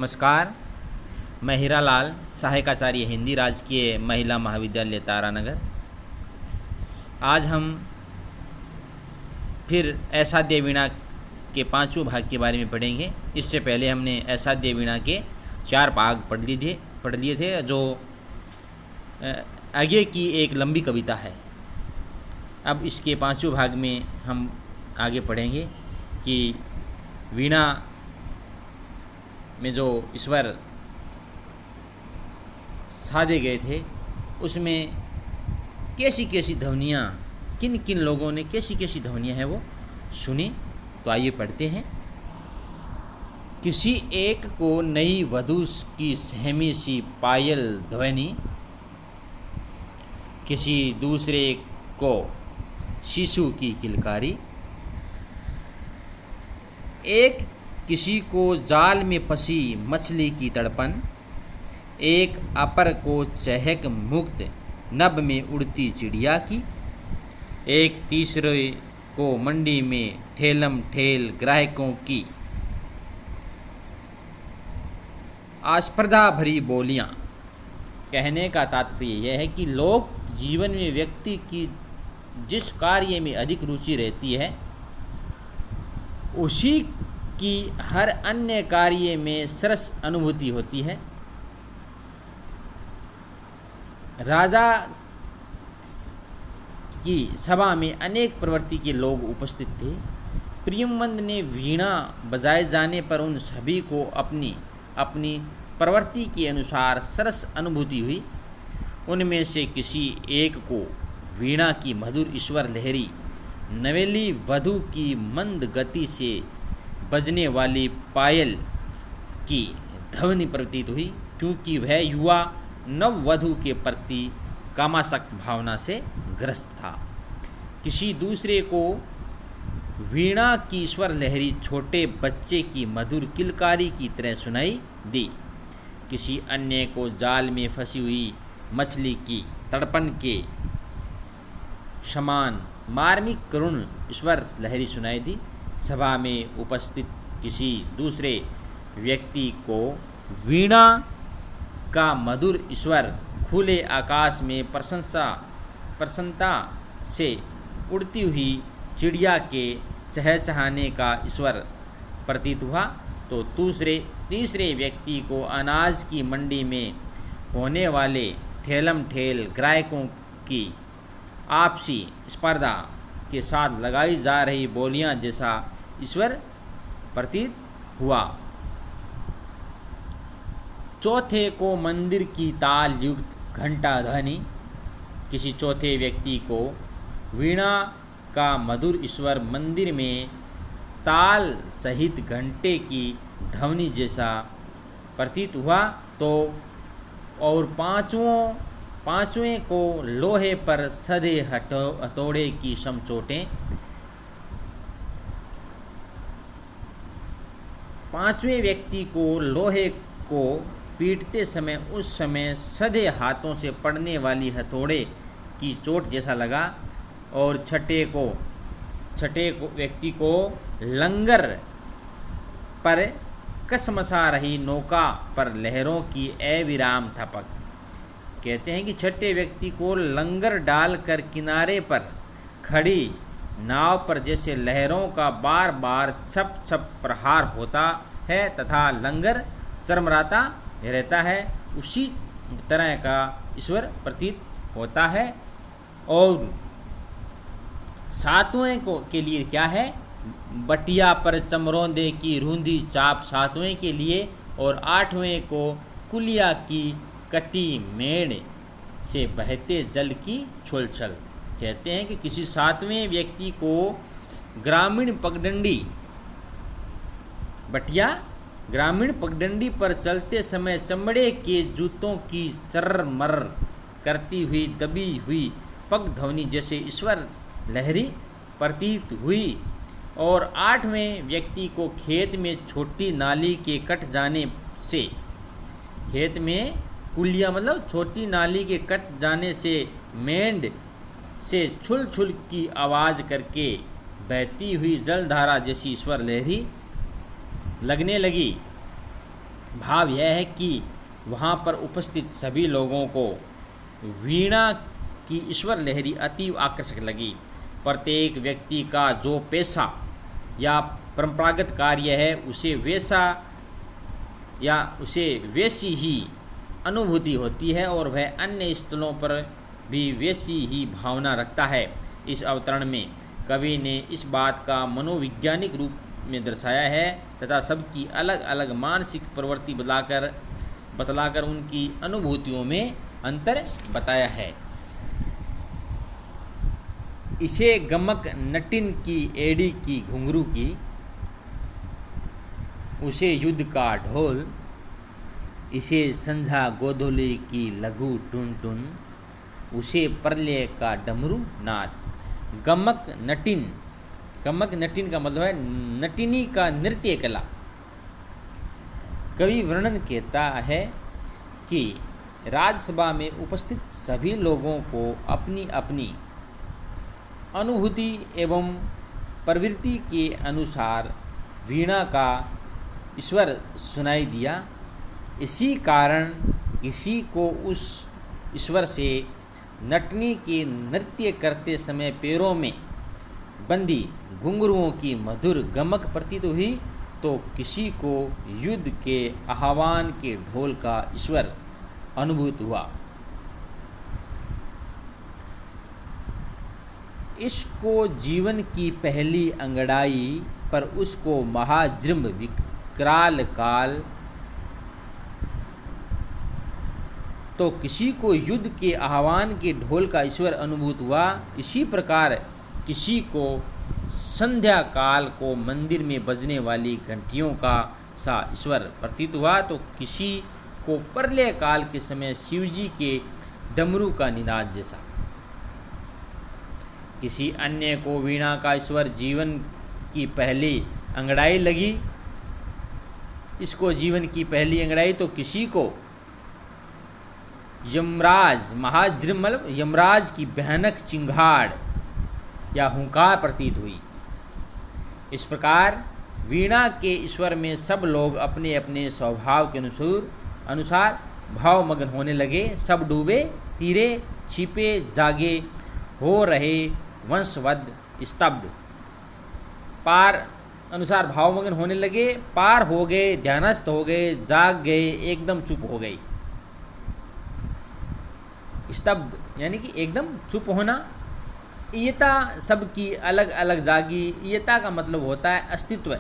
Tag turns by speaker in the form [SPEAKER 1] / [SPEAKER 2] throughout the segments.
[SPEAKER 1] नमस्कार। मैं हीरालाल, सहायकाचार्य हिंदी राजकीय महिला महाविद्यालय तारानगर। आज हम फिर असाध्य वीणा के पांचों भाग के बारे में पढ़ेंगे। इससे पहले हमने असाध्य वीणा के 4 भाग पढ़ लिए थे, जो आगे की एक लंबी कविता है। अब इसके पांचों भाग में हम आगे पढ़ेंगे कि वीणा में जो ईश्वर साधे गए थे उसमें कैसी कैसी ध्वनियाँ, किन किन लोगों ने कैसी कैसी ध्वनियाँ हैं वो सुनी। तो आइए पढ़ते हैं। किसी एक को नई वधू की सहमी सी पायल ध्वनि, किसी दूसरे को शिशु की किलकारी, एक किसी को जाल में फंसी मछली की तड़पन, एक अपर को चहक मुक्त नभ में उड़ती चिड़िया की, एक तीसरे को मंडी में ठेलम ठेल ग्राहकों की आस्पर्धा भरी बोलियां। कहने का तात्पर्य यह है कि लोग जीवन में व्यक्ति की जिस कार्य में अधिक रुचि रहती है उसी की हर अन्य कार्य में सरस अनुभूति होती है। राजा की सभा में अनेक प्रवृत्ति के लोग उपस्थित थे। प्रियमंद ने वीणा बजाए जाने पर उन सभी को अपनी अपनी प्रवृत्ति के अनुसार सरस अनुभूति हुई। उनमें से किसी एक को वीणा की मधुर ईश्वर लहरी नवेली वधू की मंद गति से बजने वाली पायल की ध्वनि प्रतीत हुई, क्योंकि वह युवा नववधू के प्रति कामासक्त भावना से ग्रस्त था। किसी दूसरे को वीणा की ईश्वर लहरी छोटे बच्चे की मधुर किलकारी की तरह सुनाई दी। किसी अन्य को जाल में फंसी हुई मछली की तड़पन के समान मार्मिक करुण ईश्वर लहरी सुनाई दी। सभा में उपस्थित किसी दूसरे व्यक्ति को वीणा का मधुर ईश्वर खुले आकाश में प्रसन्नता से उड़ती हुई चिड़िया के चहचहाने का ईश्वर प्रतीत हुआ, तो तीसरे व्यक्ति को अनाज की मंडी में होने वाले ठेलम ठेल ग्राहकों की आपसी स्पर्धा के साथ लगाई जा रही बोलियां जैसा ईश्वर प्रतीत हुआ। चौथे को मंदिर की ताल युक्त घंटा ध्वनि, किसी चौथे व्यक्ति को वीणा का मधुर ईश्वर मंदिर में ताल सहित घंटे की ध्वनि जैसा प्रतीत हुआ। तो और पांचवें को लोहे पर सधे हथौड़े की समचोटें, पांचवें व्यक्ति को लोहे को पीटते समय उस समय सधे हाथों से पड़ने वाली हथौड़े की चोट जैसा लगा। और छठे व्यक्ति को लंगर पर कसमसा रही नौका पर लहरों की अविराम थपक। कहते हैं कि छठे व्यक्ति को लंगर डालकर किनारे पर खड़ी नाव पर जैसे लहरों का बार बार छप छप प्रहार होता है तथा लंगर चरमराता रहता है, उसी तरह का ईश्वर प्रतीत होता है। और सातवें के लिए क्या है? बटिया पर चमरौंदे की रूंधी चाप सातवें के लिए, और आठवें को कुलिया की कटी मेड़ से बहते जल की छोलछल। कहते हैं कि किसी सातवें व्यक्ति को ग्रामीण पगडंडी पर चलते समय चमड़े के जूतों की चर्र-मर्र करती हुई दबी हुई पग ध्वनि जैसे ईश्वर लहरी प्रतीत हुई। और आठवें व्यक्ति को खेत में छोटी नाली के कट जाने से, खेत में कुलिया मतलब छोटी नाली के कट जाने से मेंढ से छुल छुल की आवाज़ करके बहती हुई जलधारा जैसी ईश्वर लहरी लगने लगी। भाव यह है कि वहाँ पर उपस्थित सभी लोगों को वीणा की ईश्वर लहरी अतीव आकर्षक लगी। प्रत्येक व्यक्ति का जो पेशा या परंपरागत कार्य है उसे वैसी ही अनुभूति होती है और वह अन्य स्थलों पर भी वैसी ही भावना रखता है। इस अवतरण में कवि ने इस बात का मनोवैज्ञानिक रूप में दर्शाया है तथा सबकी अलग अलग मानसिक प्रवृत्ति बतलाकर उनकी अनुभूतियों में अंतर बताया है। इसे गमक नटिन की एड़ी की घुंघरू की, उसे युद्ध का ढोल, इसे संझा गोधूली की लघु टुन टुन, उसे प्रलय का डमरू नाद। गमक नटिन का मतलब है नटिनी का नृत्य कला। कवि वर्णन कहता है कि राजसभा में उपस्थित सभी लोगों को अपनी अपनी अनुभूति एवं प्रवृत्ति के अनुसार वीणा का ईश्वर सुनाई दिया। इसी कारण किसी को उस ईश्वर से नटनी के नृत्य करते समय पैरों में बंदी घुंघरुओं की मधुर गमक प्रतीत हुई, तो किसी को युद्ध के आह्वान के ढोल का ईश्वर अनुभूत हुआ। इसको जीवन की पहली अंगड़ाई पर उसको महाजृंभ विकराल काल, तो किसी को युद्ध के आह्वान के ढोल का ईश्वर अनुभूत हुआ। इसी प्रकार किसी को संध्या काल को मंदिर में बजने वाली घंटियों का सा ईश्वर प्रतीत हुआ, तो किसी को प्रलय काल के समय शिवजी के डमरू का निनाद जैसा। किसी अन्य को वीणा का ईश्वर जीवन की पहली अंगड़ाई लगी, इसको जीवन की पहली अंगड़ाई, तो किसी को यमराज महाजृंभ यमराज की भयानक चिंगाड़ या हुंकार प्रतीत हुई। इस प्रकार वीणा के ईश्वर में सब लोग अपने अपने स्वभाव के अनुसार भावमग्न होने लगे। सब डूबे तीरे छिपे जागे हो रहे वंशवद स्तब्ध, पार अनुसार भावमग्न होने लगे, पार हो गए, ध्यानस्थ हो गए, जाग गए, एकदम चुप हो गई। स्तब्ध यानी कि एकदम चुप होना। ईयता सबकी अलग अलग जागी। ईयता का मतलब होता है अस्तित्व।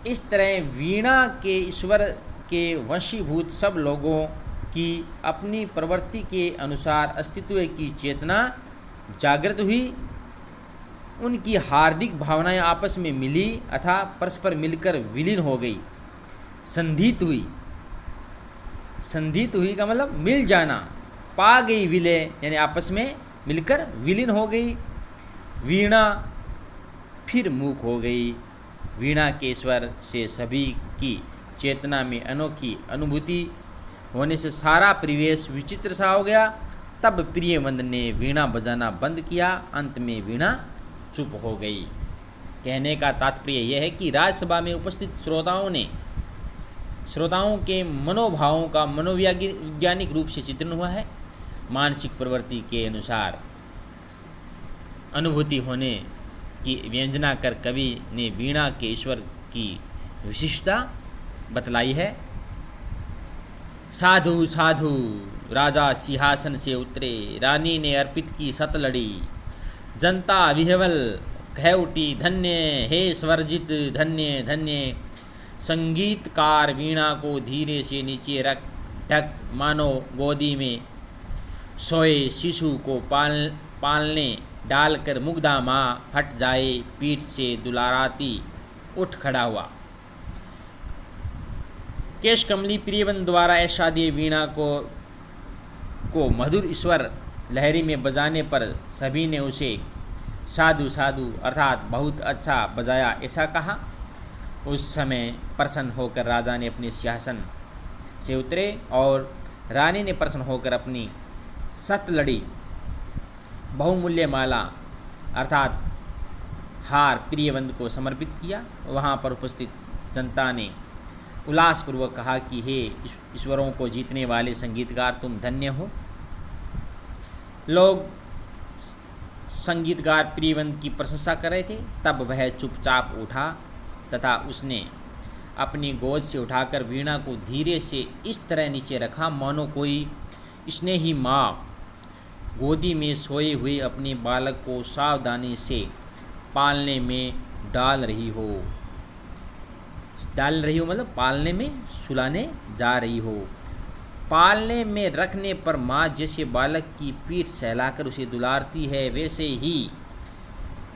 [SPEAKER 1] इस तरह वीणा के ईश्वर के वशीभूत सब लोगों की अपनी प्रवृत्ति के अनुसार अस्तित्व की चेतना जागृत हुई। उनकी हार्दिक भावनाएं आपस में मिली अथवा परस्पर मिलकर विलीन हो गई। संधित हुई का मतलब मिल जाना। पा गई विलय यानी आपस में मिलकर विलीन हो गई। वीणा फिर मूक हो गई। वीणा के ईश्वर से सभी की चेतना में अनोखी अनुभूति होने से सारा परिवेश विचित्र सा हो गया। तब प्रियवंद ने वीणा बजाना बंद किया। अंत में वीणा चुप हो गई। कहने का तात्पर्य यह है कि राजसभा में उपस्थित श्रोताओं के मनोभावों का मनोवैज्ञानिक रूप से चित्रण हुआ है। मानसिक प्रवृत्ति के अनुसार अनुभूति होने की व्यंजना कर कवि ने वीणा के ईश्वर की विशिष्टता बतलाई है। साधु साधु राजा सिंहासन से उतरे, रानी ने अर्पित की सतलड़ी, जनता विह्वल कह उठी धन्य हे स्वरजित धन्य धन्य। संगीतकार वीणा को धीरे से नीचे ढक मानो गोदी में सोए शिशु को पालने डालकर मुग्धा माँ हट जाए पीठ से दुलाराती उठ खड़ा हुआ। केश कमली प्रियवंत द्वारा ऐसा दिए वीणा को मधुर ईश्वर लहरी में बजाने पर सभी ने उसे साधु साधु अर्थात बहुत अच्छा बजाया ऐसा कहा। उस समय प्रसन्न होकर राजा ने अपने सिंहासन से उतरे और रानी ने प्रसन्न होकर अपनी सतलड़ी बहुमूल्य माला अर्थात हार प्रियवंत को समर्पित किया। वहाँ पर उपस्थित जनता ने उल्लासपूर्वक कहा कि हे ईश्वरों को जीतने वाले संगीतकार, तुम धन्य हो। लोग संगीतकार प्रियवंत की प्रशंसा कर रहे थे। तब वह चुपचाप उठा तथा उसने अपनी गोद से उठाकर वीणा को धीरे से इस तरह नीचे रखा मानो कोई स्नेही माँ गोदी में सोए हुए अपने बालक को सावधानी से पालने में डाल रही हो मतलब पालने में सुलाने जा रही हो। पालने में रखने पर माँ जैसे बालक की पीठ सहलाकर उसे दुलारती है, वैसे ही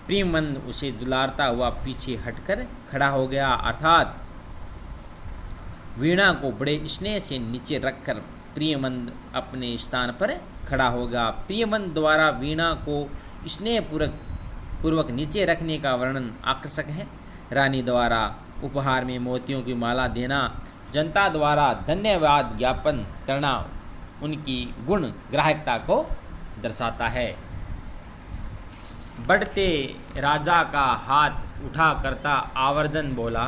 [SPEAKER 1] प्रियमंद उसे दुलारता हुआ पीछे हटकर खड़ा हो गया, अर्थात वीणा को बड़े स्नेह से नीचे रखकर प्रियमंद अपने स्थान पर खड़ा होगा। प्रियमंद द्वारा वीणा को स्नेह पूर्वक नीचे रखने का वर्णन आकर्षक है। रानी द्वारा उपहार में मोतियों की माला देना, जनता द्वारा धन्यवाद ज्ञापन करना उनकी गुण ग्राहकता को दर्शाता है। बढ़ते राजा का हाथ उठा करता आवर्जन बोला,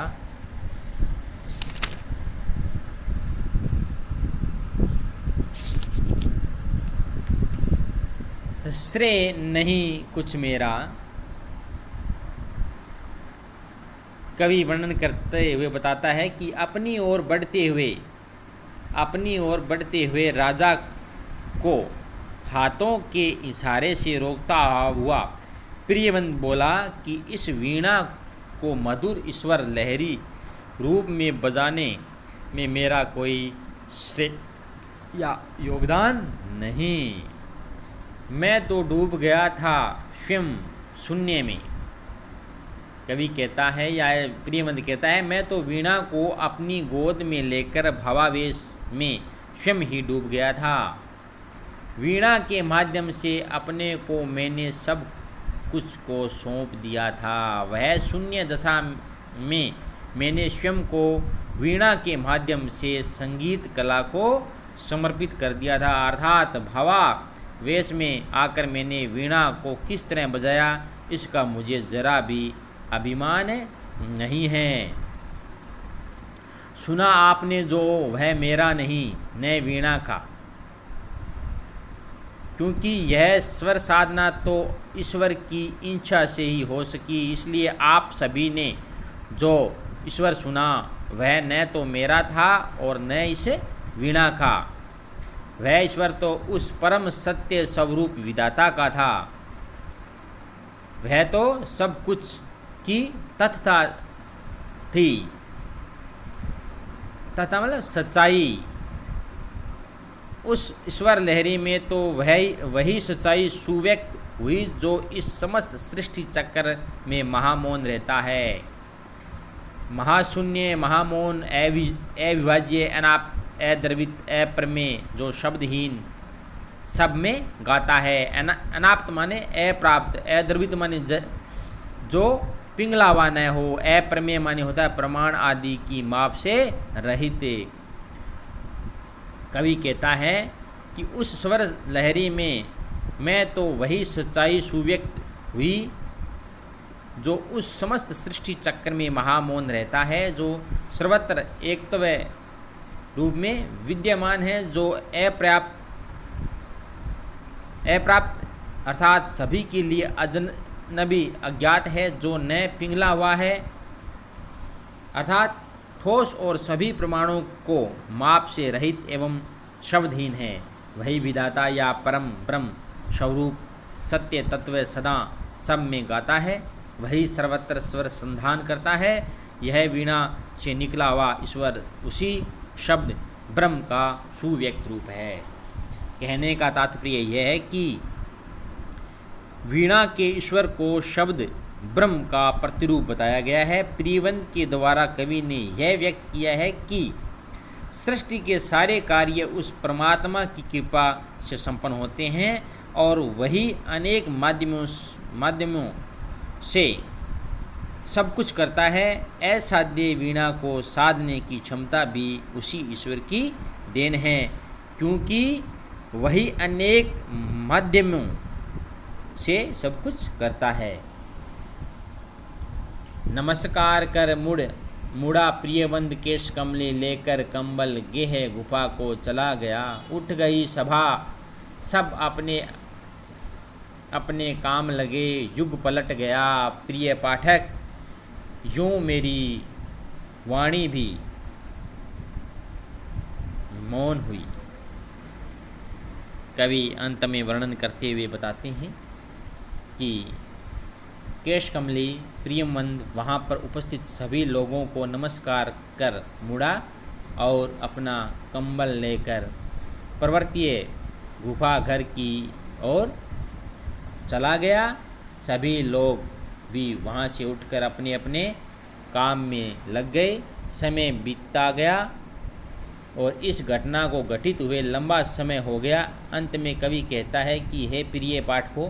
[SPEAKER 1] श्रेय नहीं कुछ मेरा। कवि वर्णन करते हुए बताता है कि अपनी ओर बढ़ते हुए राजा को हाथों के इशारे से रोकता हुआ प्रियवंत बोला कि इस वीणा को मधुर ईश्वर लहरी रूप में बजाने में मेरा कोई श्रेय या योगदान नहीं। मैं तो डूब गया था स्वयं शून्य में। कवि कहता है या प्रियवंत कहता है, मैं तो वीणा को अपनी गोद में लेकर भावावेश में स्वयं ही डूब गया था। वीणा के माध्यम से अपने को मैंने सब कुछ को सौंप दिया था। वह शून्य दशा में मैंने स्वयं को वीणा के माध्यम से संगीत कला को समर्पित कर दिया था, अर्थात भावावेश में आकर मैंने वीणा को किस तरह बजाया इसका मुझे जरा भी अभिमान नहीं है। सुना आपने जो वह मेरा नहीं न वीणा का, क्योंकि यह स्वर साधना तो ईश्वर की इच्छा से ही हो सकी। इसलिए आप सभी ने जो ईश्वर सुना वह न तो मेरा था और न इस वीणा का। वह ईश्वर तो उस परम सत्य स्वरूप विधाता का था। वह तो सब कुछ की तथता थी। तथा मतलब सच्चाई। उस ईश्वर लहरी में तो वही सच्चाई सुव्यक्त हुई जो इस समस्त सृष्टि चक्र में महामौन रहता है। महाशून्य, महामौन, अविभाज्य, अनाप्त, अद्रवित, अप्रमेय, जो शब्दहीन सब में गाता है। अनाप्त माने अप्राप्त, अद्रवित माने जो पिंगला हुआ न हो, अप्रमेय माने होता है प्रमाण आदि की माप से रहित। कवि कहता है कि उस स्वर लहरी में मैं तो वही सच्चाई सुव्यक्त हुई जो उस समस्त सृष्टि चक्र में महामौन रहता है, जो सर्वत्र एकत्व रूप में विद्यमान है, जो अप्राप्त अर्थात सभी के लिए अजनबी अज्ञात है, जो न पिघला हुआ है अर्थात ठोस और सभी प्रमाणों को माप से रहित एवं शब्दहीन है। वही विधाता या परम ब्रह्म स्वरूप सत्य तत्व सदा सब में गाता है, वही सर्वत्र स्वर संधान करता है। यह वीणा से निकला हुआ ईश्वर उसी शब्द ब्रह्म का सुव्यक्त रूप है। कहने का तात्पर्य यह है कि वीणा के ईश्वर को शब्द ब्रह्म का प्रतिरूप बताया गया है। प्रियवंत के द्वारा कवि ने यह व्यक्त किया है कि सृष्टि के सारे कार्य उस परमात्मा की कृपा से संपन्न होते हैं और वही अनेक माध्यमों से सब कुछ करता है। असाध्य वीणा को साधने की क्षमता भी उसी ईश्वर की देन है, क्योंकि वही अनेक माध्यमों से सब कुछ करता है। नमस्कार कर मुड़ मुड़ा प्रियवंद केश कमली लेकर कंबल गेह गुफा को चला गया। उठ गई सभा सब अपने अपने काम लगे, युग पलट गया प्रिय पाठक, यूं मेरी वाणी भी मौन हुई। कवि अंत में वर्णन करते हुए बताते हैं कि केश कमली प्रियमंद वहाँ पर उपस्थित सभी लोगों को नमस्कार कर मुड़ा और अपना कंबल लेकर पर्वतीय गुफा घर की ओर चला गया। सभी लोग भी वहाँ से उठकर अपने अपने काम में लग गए। समय बीतता गया और इस घटना को घटित हुए लंबा समय हो गया। अंत में कवि कहता है कि हे प्रिय पाठकों,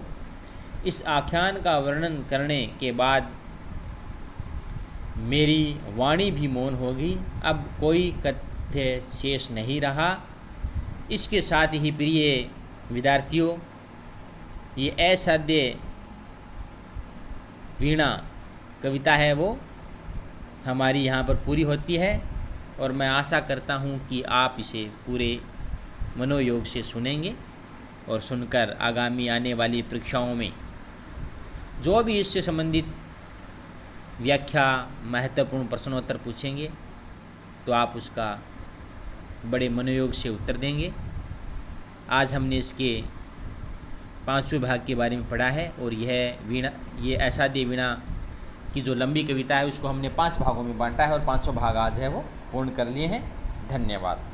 [SPEAKER 1] इस आख्यान का वर्णन करने के बाद मेरी वाणी भी मौन होगी, अब कोई कथ्य शेष नहीं रहा। इसके साथ ही प्रिय विद्यार्थियों, ये असाध्य वीणा कविता है वो हमारी यहाँ पर पूरी होती है और मैं आशा करता हूँ कि आप इसे पूरे मनोयोग से सुनेंगे और सुनकर आगामी आने वाली परीक्षाओं में जो भी इससे संबंधित व्याख्या महत्वपूर्ण प्रश्नोत्तर पूछेंगे तो आप उसका बड़े मनोयोग से उत्तर देंगे। आज हमने इसके 5वें भाग के बारे में पढ़ा है और ये असाध्य वीणा की जो लंबी कविता है उसको हमने 5 भागों में बांटा है और 5वां भाग आज है वो पूर्ण कर लिए हैं। धन्यवाद।